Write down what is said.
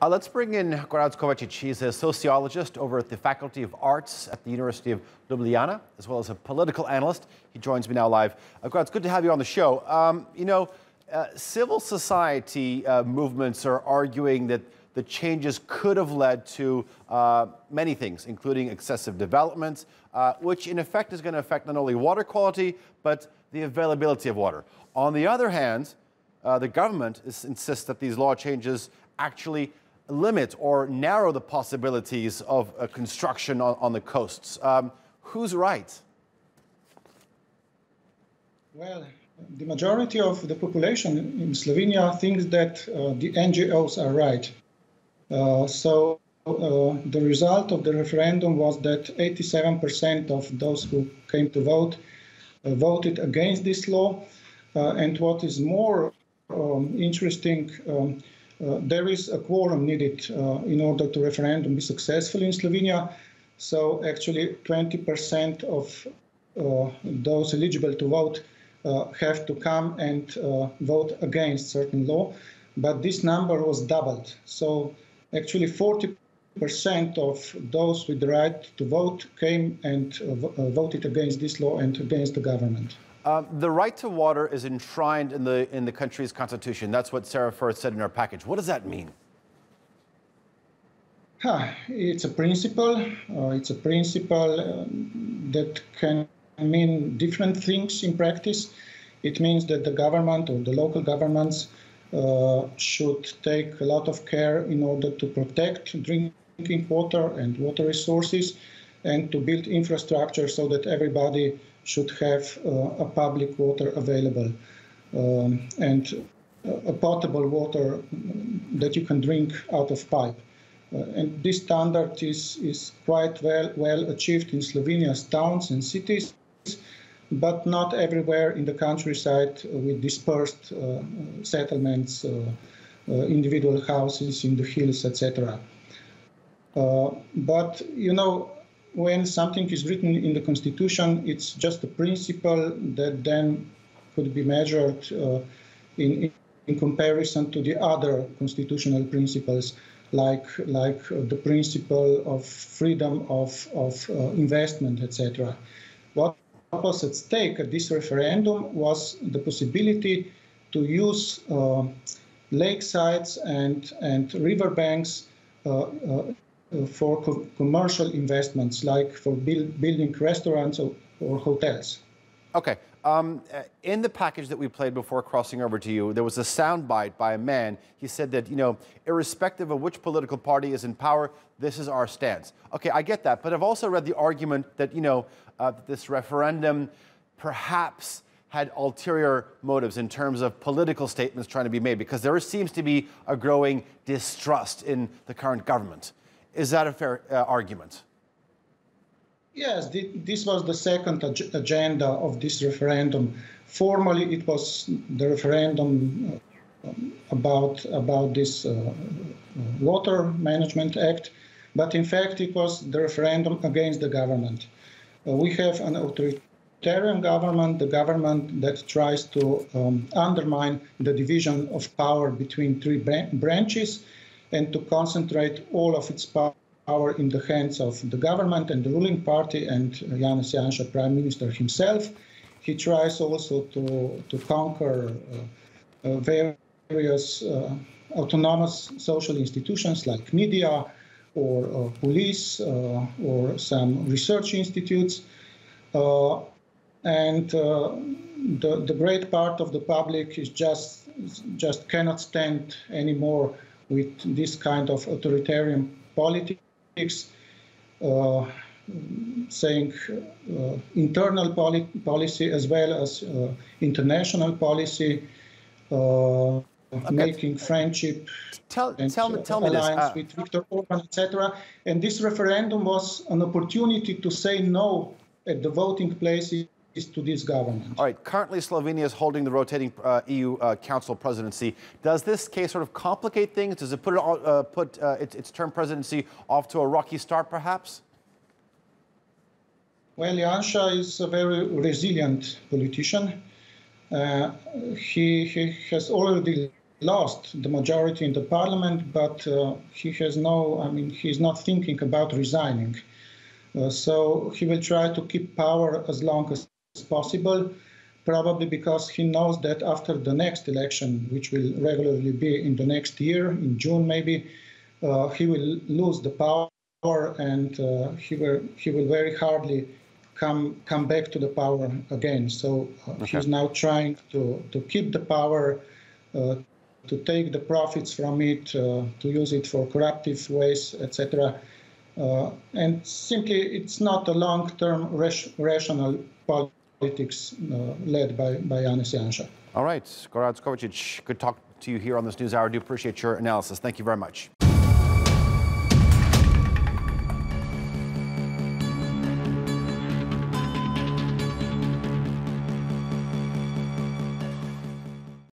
Let's bring in Gorazd Kovacic. He's a sociologist over at the Faculty of Arts at the University of Ljubljana, as well as a political analyst. He joins me now live. Gorazd, good to have you on the show. Civil society movements are arguing that the changes could have led to many things, including excessive development, which in effect is going to affect not only water quality, but the availability of water. On the other hand, the government insists that these law changes actually limit or narrow the possibilities of construction on the coasts. Who's right? Well, the majority of the population in Slovenia thinks that the NGOs are right. The result of the referendum was that 87% of those who came to vote voted against this law. And what is more interesting, there is a quorum needed in order to referendum be successful in Slovenia. So actually 20% of those eligible to vote have to come and vote against certain law. But this number was doubled. So actually 40% of those with the right to vote came and voted against this law and against the government. The right to water is enshrined in the country's constitution. That's what Sarah Firth said in her package. What does that mean? It's a principle. That can mean different things in practice. It means that the government or the local governments should take a lot of care in order to protect drinking water and water resources and to build infrastructure so that everybody should have a public water available and a potable water that you can drink out of pipe. And this standard is quite well achieved in Slovenia's towns and cities, but not everywhere in the countryside with dispersed settlements, individual houses in the hills, etc. But, you know, when something is written in the Constitution, it's just a principle that then could be measured in comparison to the other constitutional principles, like the principle of freedom of investment, etc. What was at stake at this referendum was the possibility to use lakesides and riverbanks for commercial investments, like for building restaurants or hotels. Okay. In the package that we played before crossing over to you, there was a soundbite by a man. He said that, you know, irrespective of which political party is in power, this is our stance. Okay, I get that. But I've also read the argument that, you know, this referendum perhaps had ulterior motives in terms of political statements trying to be made, because there seems to be a growing distrust in the current government. Is that a fair argument? Yes, this was the second agenda of this referendum. Formally, it was the referendum about this Water Management Act, but in fact it was the referendum against the government. We have an authoritarian government, the government that tries to undermine the division of power between three branches and to concentrate all of its power in the hands of the government and the ruling party and Janez Jansa, Prime Minister himself. He tries also to conquer various autonomous social institutions like media or police or some research institutes. And the great part of the public is just cannot stand anymore with this kind of authoritarian politics. Saying internal policy as well as international policy, making friendship and alliance with Viktor Orban, etc. And this referendum was an opportunity to say no at the voting places to this government. All right. Currently, Slovenia is holding the rotating EU Council presidency. Does this case sort of complicate things? Does it put its term presidency off to a rocky start, perhaps? Well, Janša is a very resilient politician. He has already lost the majority in the parliament, but he has no, I mean, he's not thinking about resigning. So he will try to keep power as long as possible, probably because he knows that after the next election, which will regularly be in the next year, in June maybe, he will lose the power and he will very hardly come back to the power again. So he's now trying to keep the power, to take the profits from it, to use it for corruptive ways, etc. And simply, it's not a long-term rational politics led by Janez Jansa. All right, Gorazd Kovacic, good talk to you here on this NewsHour. I do appreciate your analysis. Thank you very much.